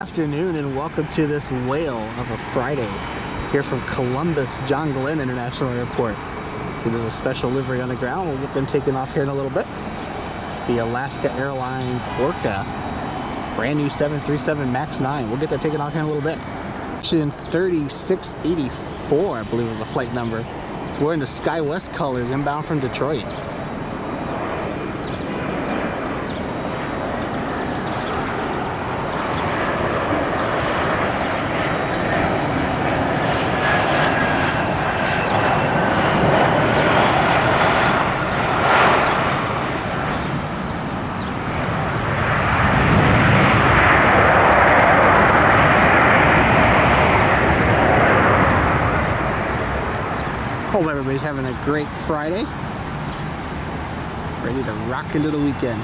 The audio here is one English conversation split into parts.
Afternoon and welcome to this whale of a Friday here from Columbus John Glenn International Airport. So there's a special livery on the ground. We'll get them taken off here in a little bit. It's the Alaska Airlines Orca, brand new 737 MAX 9. We'll get that taken off here in a little bit. Action 3684, I believe was the flight number. It's wearing the Skywest colors inbound from Detroit. Hope everybody's having a great Friday. Ready to rock into the weekend.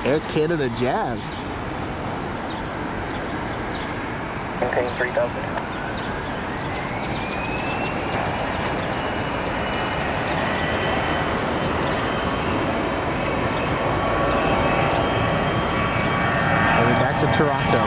Air Canada Jazz. Maintain 3000. To Toronto.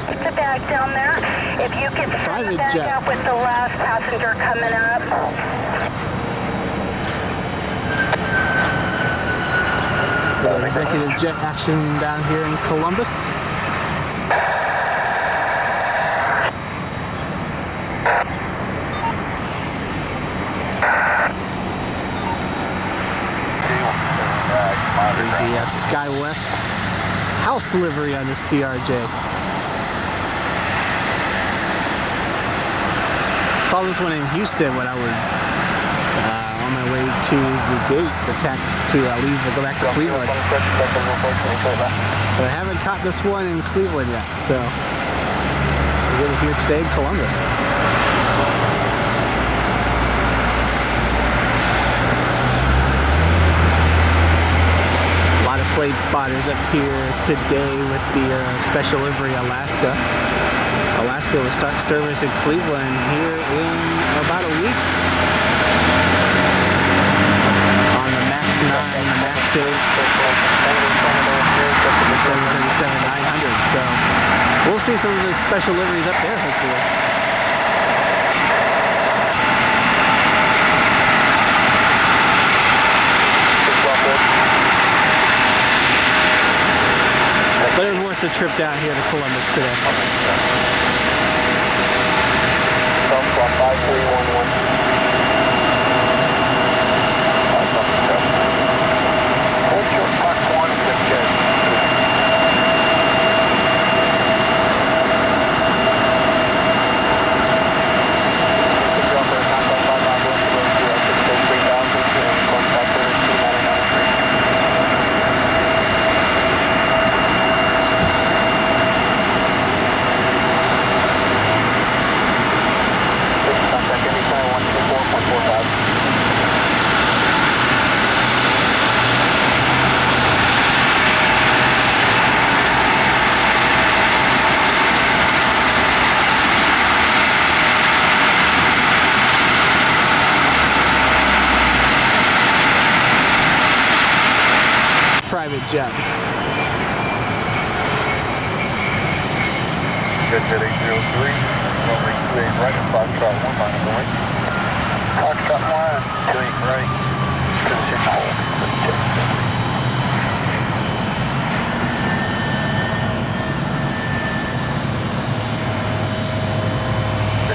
The bag down there. If you could Private back jet. up with the last passenger coming up. Executive jet action down here in Columbus. There's the Skywest house livery on this CRJ. Saw this one in Houston when I was on my way to the gate, the tax to leave and go back to Cleveland. But I haven't caught this one in Cleveland yet, so we're here today in Columbus. A lot of plate spotters up here today with the special livery Alaska. Alaska will start service in Cleveland here in about a week on the MAX 9, the MAX 8, the 737-900. So we'll see some of the special liveries up there hopefully. But it was worth the trip down here to Columbus today. 5311. Hold short Park 1, jet. Private jet. Jet 803, runway 28 right and Foxtrot 1 minus the wing. Foxtrot 1, 28 right, position hold.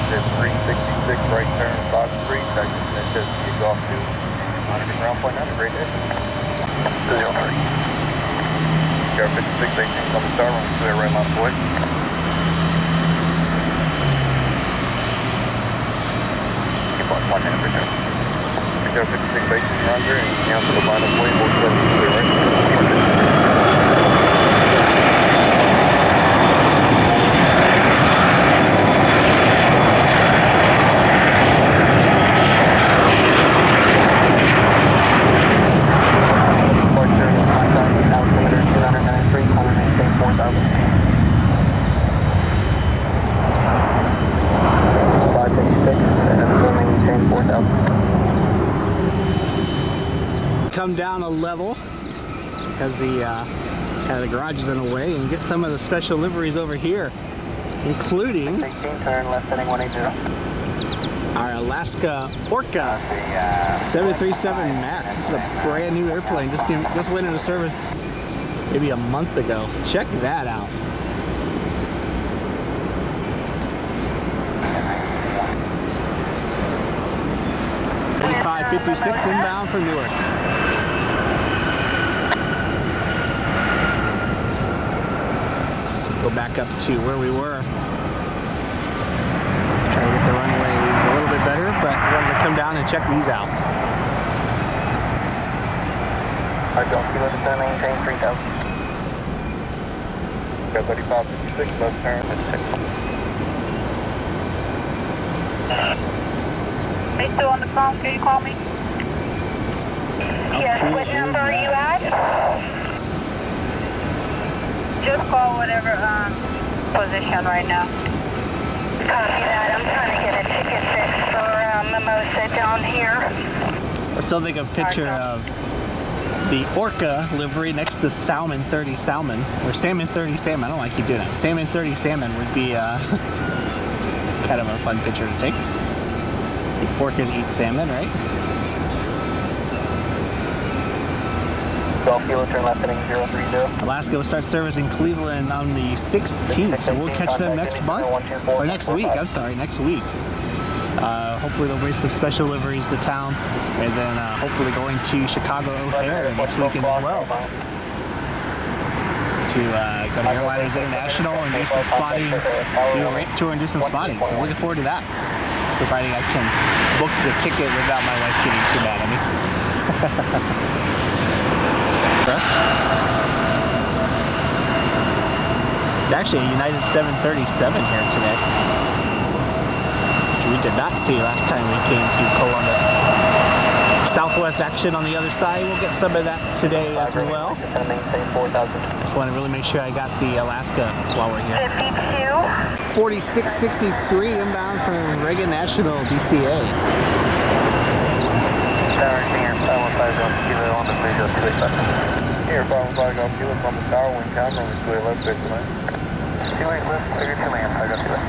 Jet 366 right turn, Fox 3, taxi jet kick off to monitoring ground point 9, great day. 03. Star 56, 18, Columbus Star, running clear right line away. 1 temperature. 56 base Roger, and cancel the final point, 473 right? Come down a level because the garage is in the way, and get some of the special liveries over here, including turn left heading 180. our Alaska Orca 737 Max. This is a brand new airplane. Just went into service maybe a month ago. Check that out. $55.56 inbound from Newark. Go back up to where we were. Try to get the runways a little bit better, but we're going to come down and check these out. I don't see left turn, maintain 3000. Got 3556, left turn at 6. Are you still on the phone? Can you call me? Yes, what number are you at? Just call whatever position right now. Copy that. I'm trying to get a ticket fixed for Mimosa down here. I still think a picture of the Orca livery next to Salmon 30 Salmon, or Salmon 30 Salmon. I don't like you doing that. Salmon 30 Salmon would be kind of a fun picture to take. The orcas eat salmon, right? Golf Kilo, turn left heading 030. Alaska will start service in Cleveland on the 16th, so we'll catch them next month, or next week, I'm sorry, next week. Hopefully they'll bring some special liveries to town, and then hopefully going to Chicago O'Hare next weekend as well. To go to Airliners International and do some spotting, do a ramp tour and do some spotting, so looking forward to that. Providing I can book the ticket without my wife getting too mad at me. It's actually a United 737 here today, which we did not see last time we came to Columbus. Southwest action on the other side. We'll get some of that today as well. Just want to really make sure I got the Alaska while we're here. 4663 inbound from Reagan National DCA. Here, 515 Golf Kilo from the tower, wind camera, on the 28 left, fix the land. 28 left, figure 2 land, I got you there.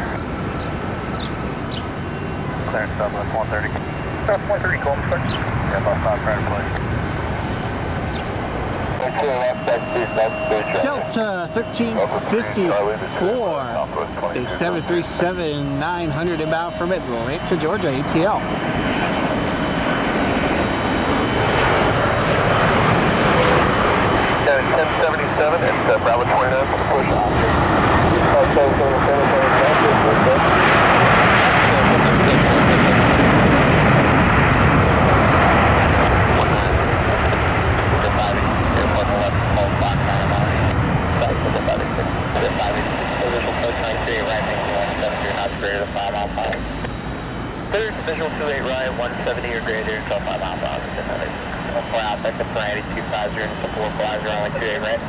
Clearance Southwest 130. Southwest 130, call me, sir. Yeah, about 5 prior to play. Delta 1354, say 737-900 inbound from it, right to Georgia, ATL. Yeah, 1077 and Bravo 29 for the push on. Visual 28 right, 170 or greater, until 5 miles per hour. Fly out, back to plan 8250 and support flies are only 28 right.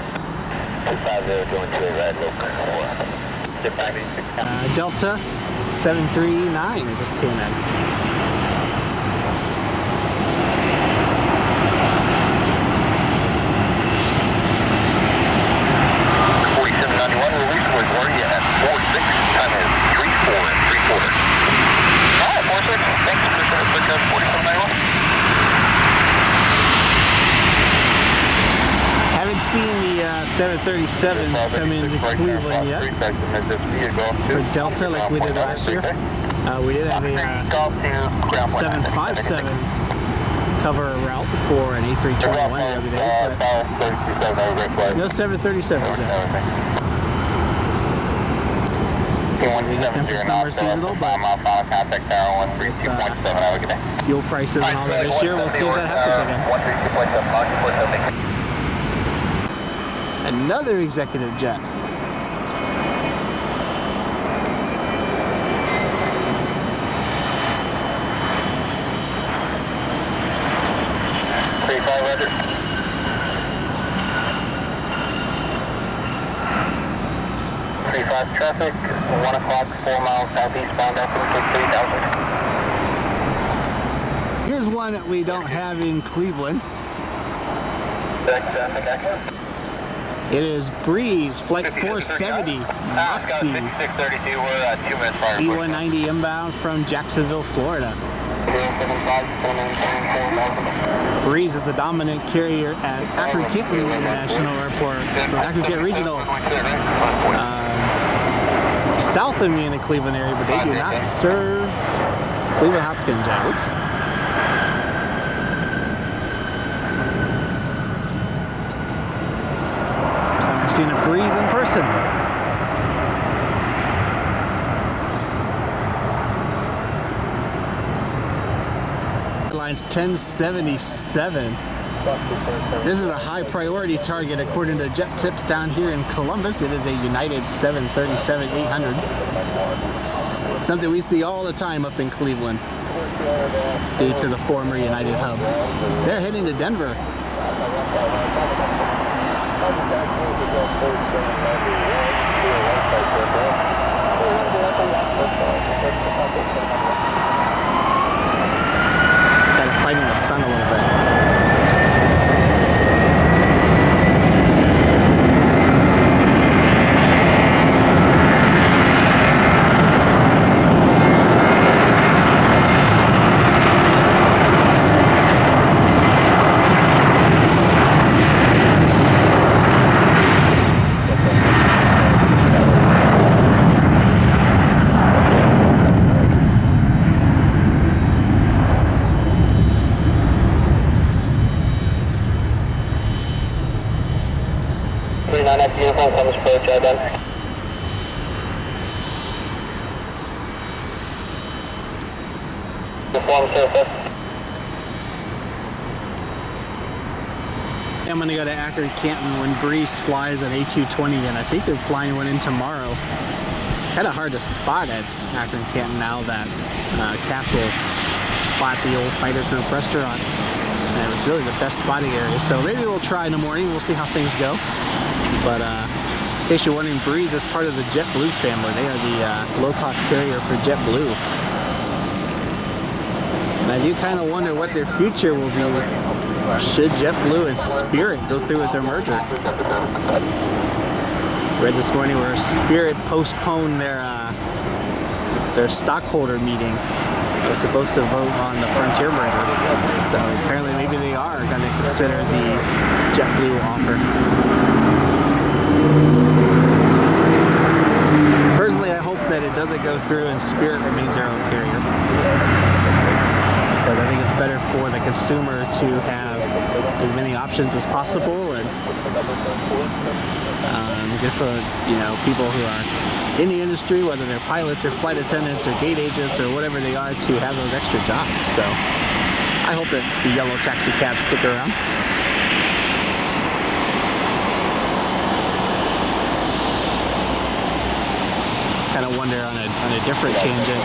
250 going 28 right, local 4. Get back to Delta 739 just came in. Haven't seen the 737s come into Cleveland yet for Delta like we did last year. We did have a 757 cover a route for an A321 the other day, but no 737s yet. We get them for summer seasonal, but fuel prices and all that this year, we'll see if that happens again. Another executive jet. Traffic, 1 o'clock, 4 miles southeastbound after 3000. Here's one that we don't have in Cleveland. It is Breeze Flight 470 Moxie 632, we're 2 minutes prior. E190 inbound from Jacksonville, Florida. Breeze is the dominant carrier at Akron-Canton International Airport, or Akron-Canton Regional. South of me in the Cleveland area, but they do not serve Cleveland Hopkins. Oops. So I've seen a Breeze in person. Airlines 1077. This is a high priority target according to jet tips down here in Columbus. It is a United 737-800. Something we see all the time up in Cleveland due to the former United hub. They're heading to Denver. Kind of fighting the sun a little bit. Uniform comes approach, done. Uniform surface. I'm going to go to Akron-Canton when Breeze flies an A220 in. I think they're flying one in tomorrow. It's kind of hard to spot at Akron-Canton now that Castle bought the old Fighter Group restaurant. And it was really the best spotting area. So maybe we'll try in the morning. We'll see how things go. But in case you're wondering, Breeze is part of the JetBlue family. They are the low-cost carrier for JetBlue. And I do kind of wonder what their future will be should JetBlue and Spirit go through with their merger. Read this morning where Spirit postponed their stockholder meeting. They were supposed to vote on the Frontier merger. So apparently maybe they are going to consider the JetBlue offer. Personally, I hope that it doesn't go through and Spirit remains their own carrier. Because I think it's better for the consumer to have as many options as possible, and good for people who are in the industry, whether they're pilots or flight attendants or gate agents or whatever they are, to have those extra jobs. So I hope that the yellow taxi cabs stick around. Kind of wonder on a different tangent.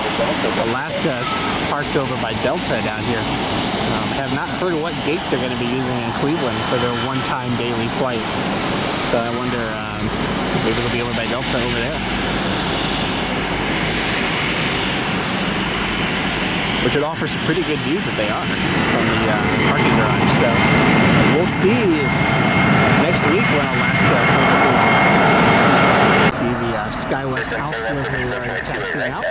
Alaska is parked over by Delta down here. Have not heard what gate they're going to be using in Cleveland for their one-time daily flight. So I wonder maybe they'll be over by Delta over there. Which would offer some pretty good views if they are from the parking garage. So we'll see next week when Alaska comes to Cleveland. See the Skywest house livery already taxiing out.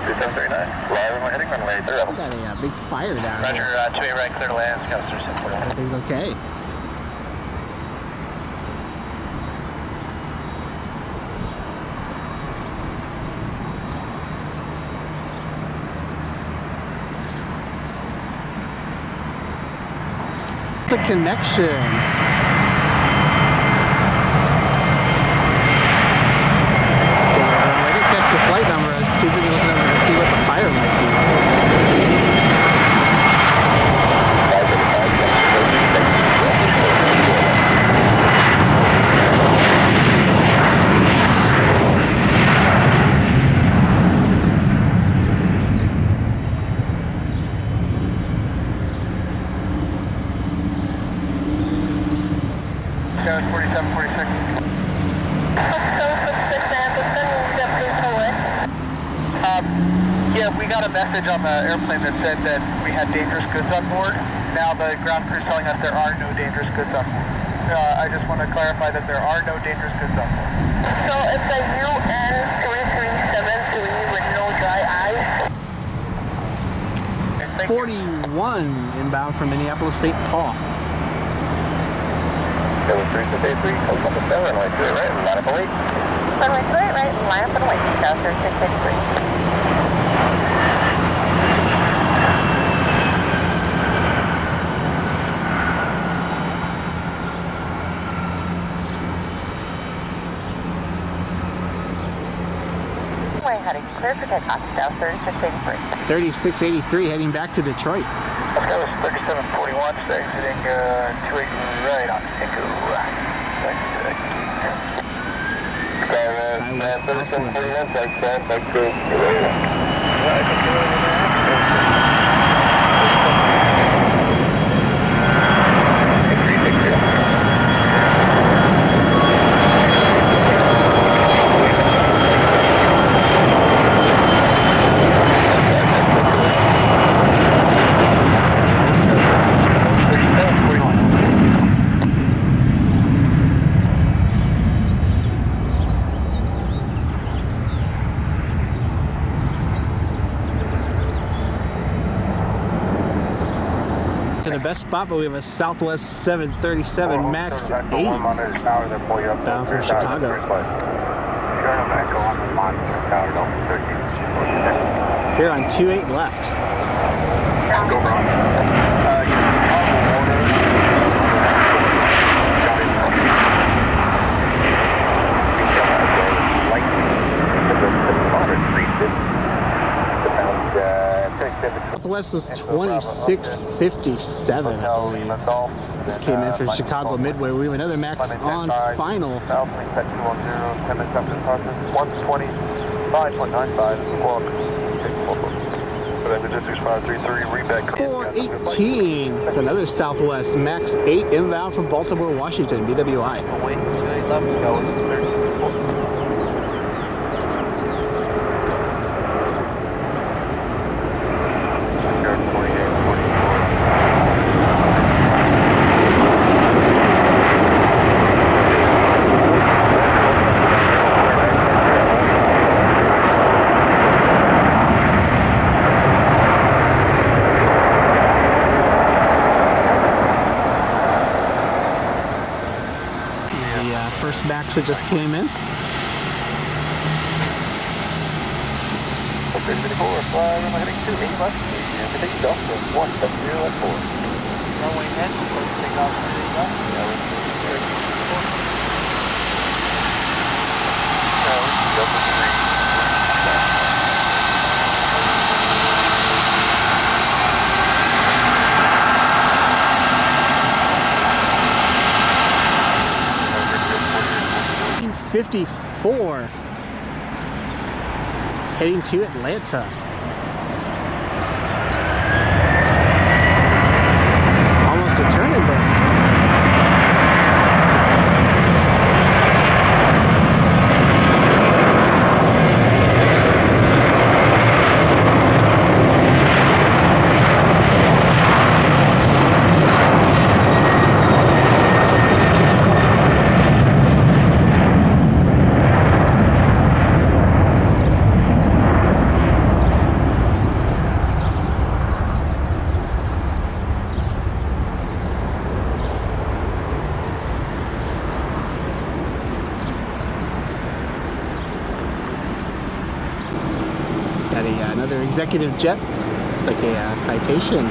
3739. Live, we're heading runway 30. We got a big fire down Roger, here. 28 right, clear to land, Scout 3741. Everything's okay. The connection. I didn't catch the flight number. I was too busy looking over to see what the fire might be. Scout 4746. Yeah, we got a message on the airplane that said that we had dangerous goods on board. Now the ground crew's telling us there are no dangerous goods on board. I just want to clarify that there are no dangerous goods on board. So it's a UN 3373 with no dry ice. 41 inbound from Minneapolis, St. Paul. It was 3683, close up the 7, runway 3 right, line up and wait. Runway 3 right, line up and wait, Scout 3683. Heading clear for takeoff, Scout 3683. 3683 heading back to Detroit. That was 3741, exiting 28 right on Cinco. Skywest also. 3741, thanks, good. To the best spot, but we have a Southwest 737 MAX 8 bound for Chicago. Here on 28 left. Go wrong. Southwest was 2657, I believe. This came in for Chicago Midway. We have another MAX on final. 418. It's another Southwest MAX 8 inbound from Baltimore, Washington, BWI. First MAX that just came in. Runway head, take off, .54 heading to Atlanta. Almost a turning point. Got another executive jet, like a Citation.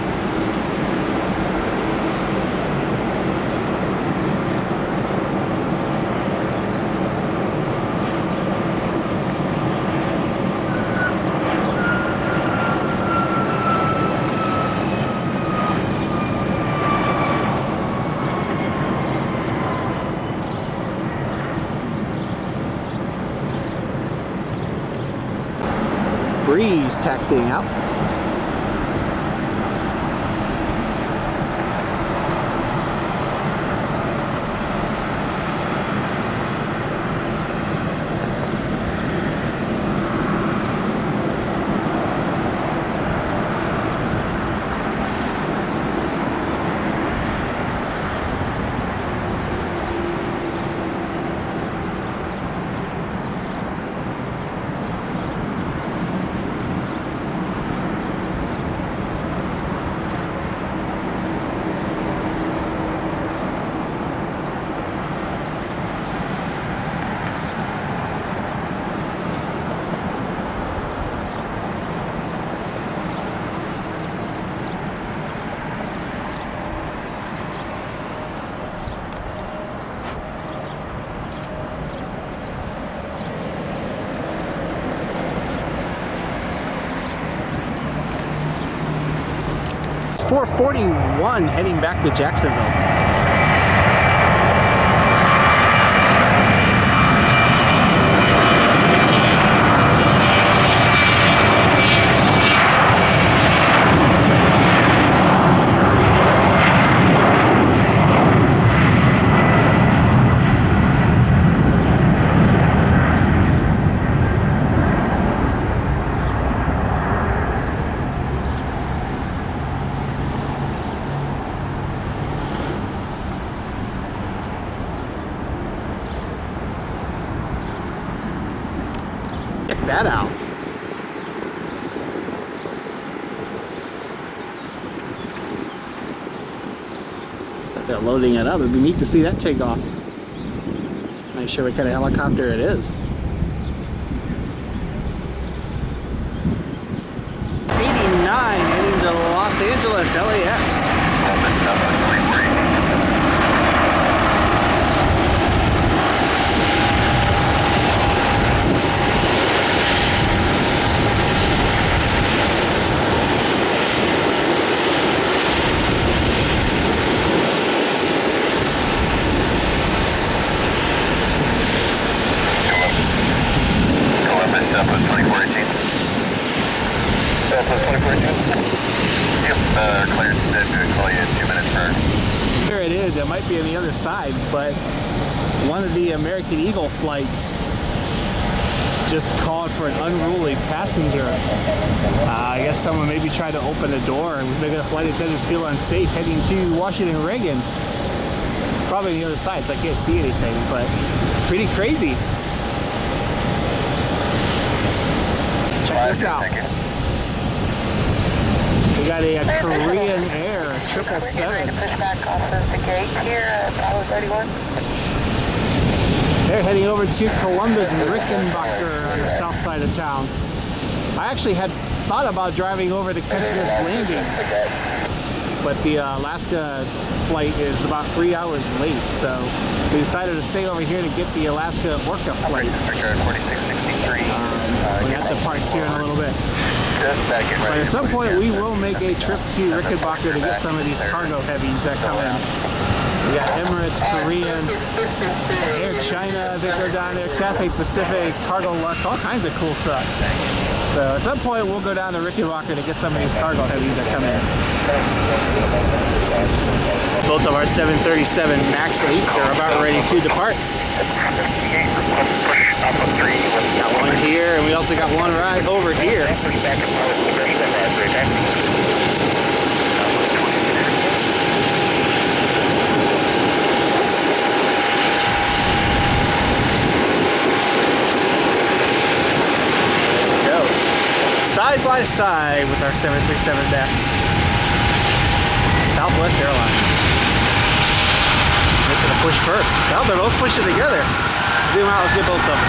Breeze taxiing out. It's 4:41 heading back to Jacksonville. Check that out. But they're loading it up. It'd be neat to see that take off. Not sure what kind of helicopter it is. 89 heading to Los Angeles, LAX. Southwest 2418. Southwest 2418? Yep, cleared. Said to call you in 2 minutes for. Here it is. It might be on the other side, but one of the American Eagle flights just called for an unruly passenger. I guess someone maybe tried to open the door and was making the flight attendants feel unsafe heading to Washington Reagan. Probably on the other side, so I can't see anything, but pretty crazy. Check this out. We got a Korean Air 777. Push back off of the gate here, Bravo 31. They're heading over to Columbus and Rickenbacker on the south side of town. I actually had thought about driving over to catch this landing, but the Alaska flight is about 3 hours late, so we decided to stay over here to get the Alaska Orca flight. 4663. We got the parts here in a little bit. But at some point we will make a trip to Rickenbacker to get some of these cargo heavies that come in. We got Emirates, Korean, Air China that go down there, Cathay Pacific, Cargo Lux, all kinds of cool stuff. So at some point we'll go down to Rickenbacker to get some of these cargo heavies that come in. Both of our 737 MAX 8s are about ready to depart. Got one here, and we also got one right over here. Side by side with our 737 MAX. Southwest Airlines. They're gonna push first. Well, they're both pushing together. Zoom out, let's get both of them.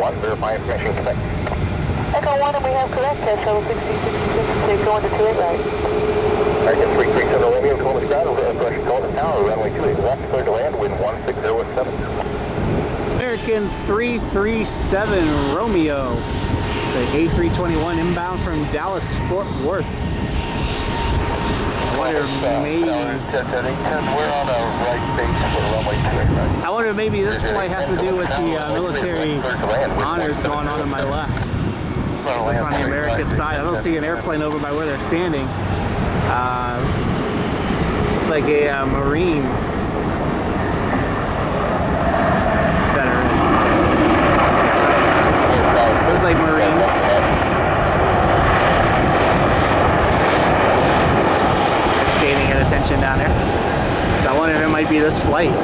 on, verify information connect. Echo 1, and we have correct, so 6066, going to 28 right. American 337 Romeo, Columbus ground, approaching Columbus Tower, runway 28 left, clear to land, wind 16017. American 337 Romeo. It's an A321 inbound from Dallas, Fort Worth. I wonder maybe... We're on a right base for runway 28 right. I wonder maybe this flight has to do with the military honors going on my left. It's on the American side. I don't see an airplane over by where they're standing. It's like a Marine veteran. Looks like Marines. Standing at attention down there. So I wonder if it might be this flight.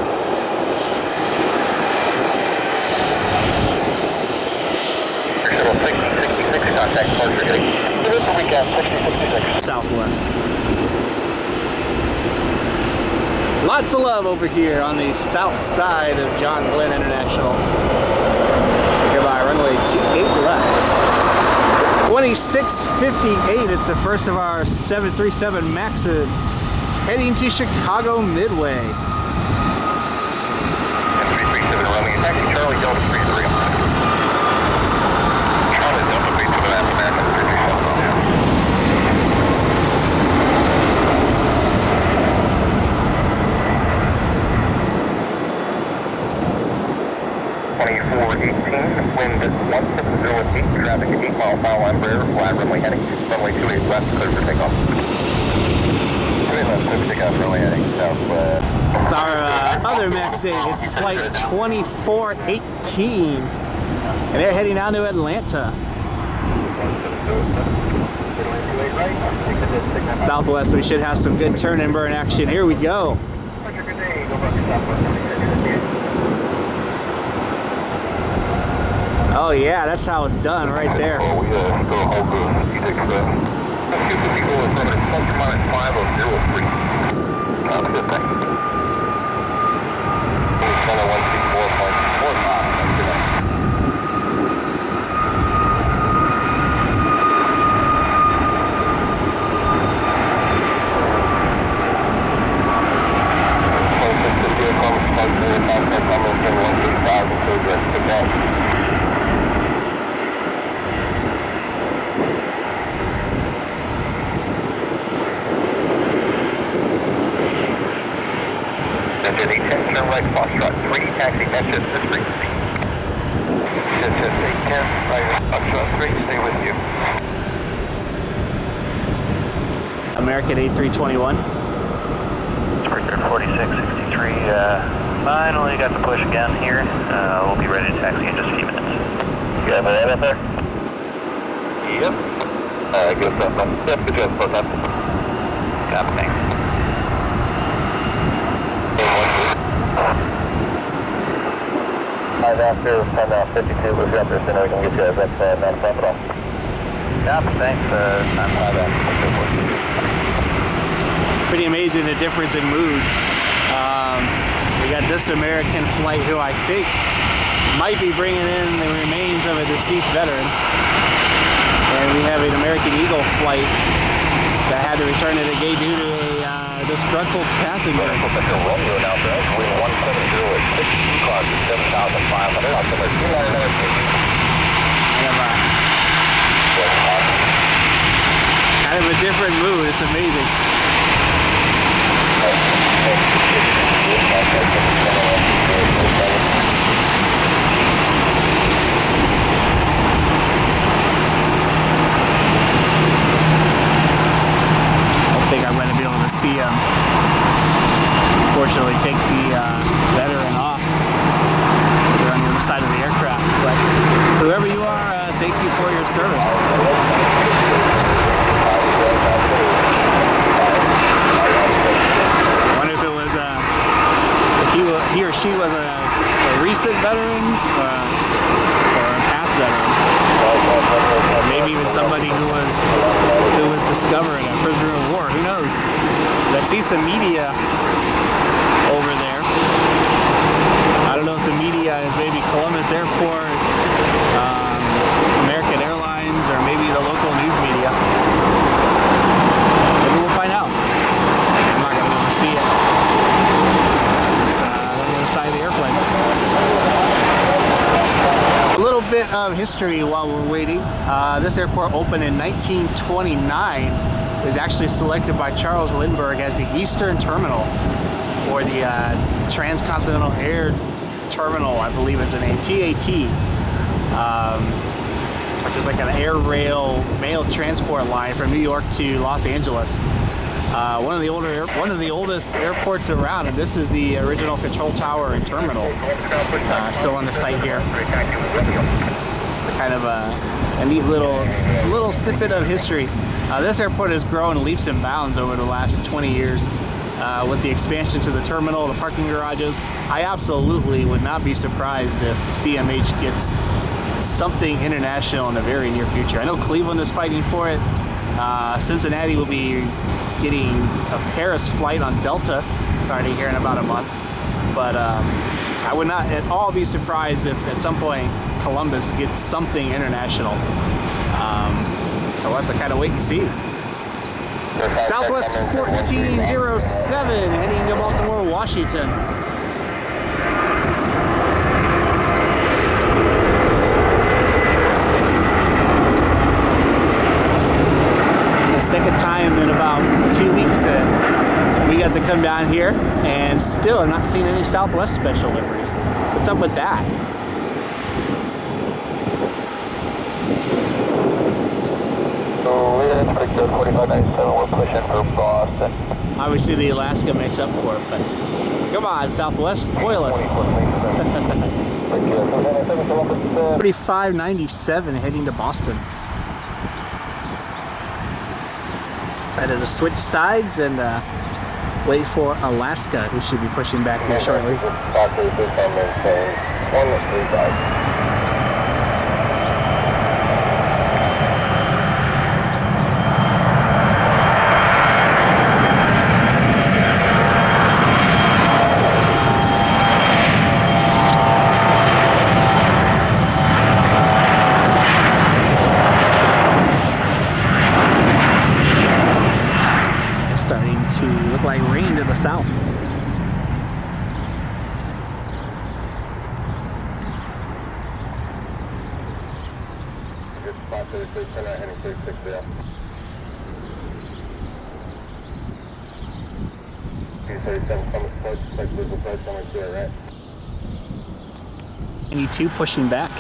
Contact departure heading. Southwest. Lots of love over here on the south side of John Glenn International. Goodbye, runway 28 left. 26:58, it's the first of our 737 Maxes heading to Chicago Midway. 337 Romeo, taxi Charlie Delta 33. Charlie Delta B to the left, American 337 Romeo. 2418, wind 160 traffic 8 mile per hour, Embraer, flat runway heading, runway 28 left, clear for takeoff. 28 left, clear for takeoff, runway heading, southwest. It's our other Max 8, it's flight 2418, and they're heading down to Atlanta. Southwest, we should have some good turn and burn action. Here we go. Oh yeah, that's how it's done right there. Well, we go hold the let's get the people in front of ±503. Sounds good, thank you. 164.45, that's good. Turn right, Foxtrot 3, taxi Manchester Street. Manchester 10, right, Foxtrot 3, stay with you. American A321. Springer 4663, finally got the push again here. We'll be ready to taxi in just a few minutes. You have an out there? Yep. Good stuff, man. Yep, good job, both up. Copy, thanks. Five after, 10 52 was after, so now we can get you guys that not a problem at all. Copy, thanks. Time 5 after. Pretty amazing the difference in mood. We got this American flight who I think might be bringing in the remains of a deceased veteran. And we have an American Eagle flight that had to return to the gate due to a disgruntled passenger. Romeo now, wind 170 at 6, cost 7,500, altimeter 299. Kind of a different mood, it's amazing. I think I'm going to be able to see him. Unfortunately, take the veteran off. They're on the other side of the aircraft. But whoever you are, thank you for your service. I wonder if it was if he or she was a recent veteran or a past veteran, or maybe even somebody who was discovered a prisoner of war. Who knows? But I see some media over there. I don't know if the media is maybe Columbus Airport, history while we're waiting. This airport opened in 1929. It was actually selected by Charles Lindbergh as the Eastern Terminal for the Transcontinental Air Terminal, I believe is the name, TAT, which is like an air rail mail transport line from New York to Los Angeles. One of the oldest airports around, and this is the original control tower and terminal, still on the site here. Kind of a neat little snippet of history. This airport has grown leaps and bounds over the last 20 years with the expansion to the terminal, the parking garages. I absolutely would not be surprised if CMH gets something international in the very near future. I know Cleveland is fighting for it. Cincinnati will be getting a Paris flight on Delta starting here in about a month. But I would not at all be surprised if at some point Columbus gets something international. So we'll have to kind of wait and see. Southwest 1407 heading to Baltimore, Washington. Second time in about 2 weeks that we got to come down here, and still I'm not seeing any Southwest special liveries. What's up with that? So we're going to pick the 4597, we're pushing for Boston. Obviously the Alaska makes up for it, but come on, Southwest, spoil us. 4597 heading to Boston. Decided to switch sides and wait for Alaska, who should be pushing back here shortly. To look like rain to the south. Good spot 36, turn right heading 36 there. 237, Summit approach, like Blue approach, Summit to right. 92 pushing back.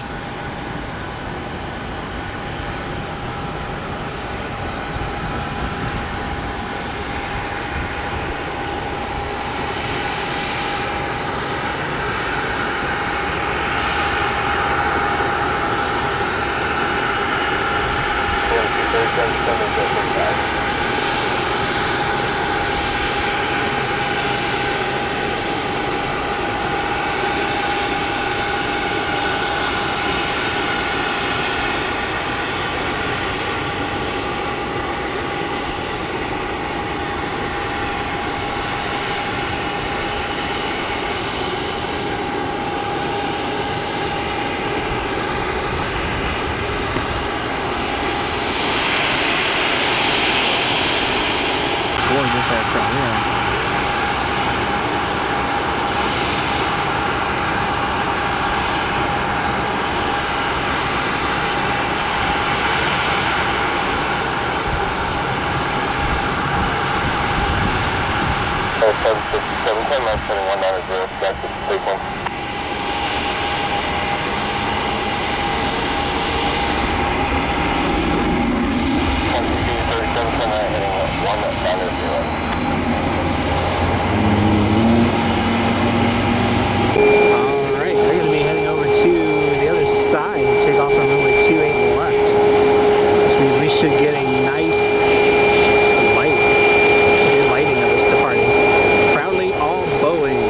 Gorgeous aircraft, yeah. So 767, 10 miles, 7190, back to Cleveland. Alright, they're going to be heading over to the other side and take off on runway 28 left. Which means we should get a nice lighting of this departing. Proudly all Boeing.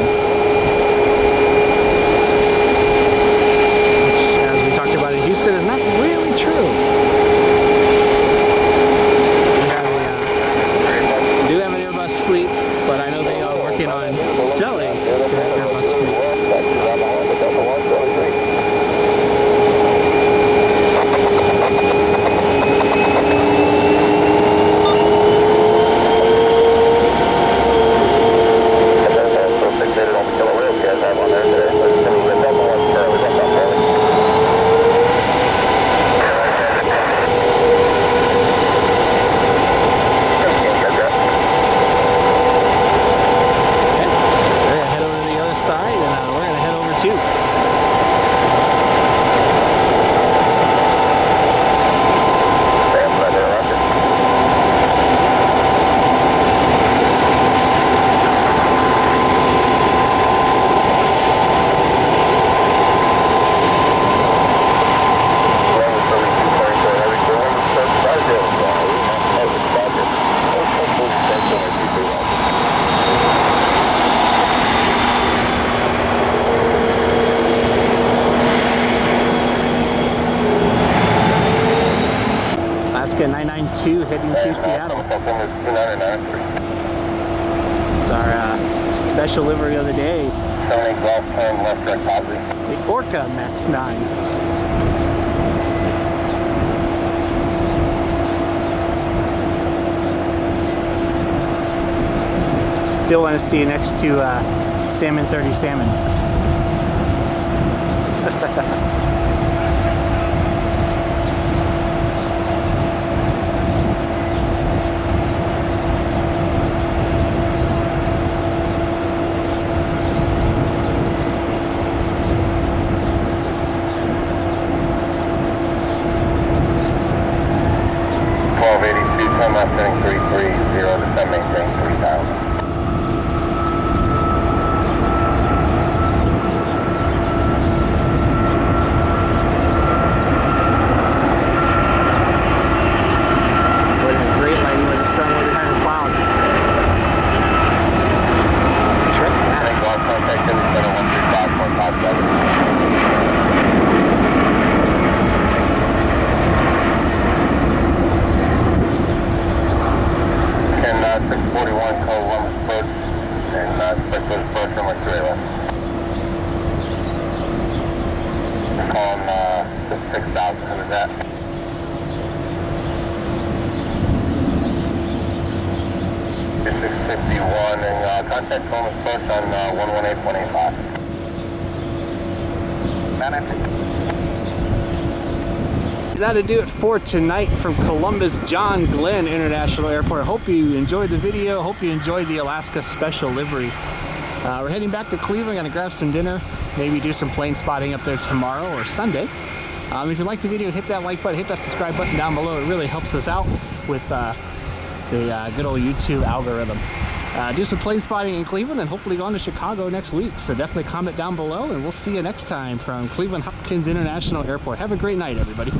Alaska 992 heading to Seattle. It's our special livery of the day. Sony Golf turn left direct positive. The Orca Max 9. Still want to see you next to Salmon 30 Salmon. 1282, 10 left heading 330, descend maintain 3000. Contact Columbus Approach on 118.85. That'll do it for tonight from Columbus John Glenn International Airport. Hope you enjoyed the video. Hope you enjoyed the Alaska special livery. We're heading back to Cleveland. Gonna grab some dinner, maybe do some plane spotting up there tomorrow or Sunday. If you like the video, hit that like button, hit that subscribe button down below. It really helps us out with the good old YouTube algorithm. Do some plane spotting in Cleveland and hopefully going to Chicago next week. So definitely comment down below and we'll see you next time from Cleveland Hopkins International Airport. Have a great night, everybody.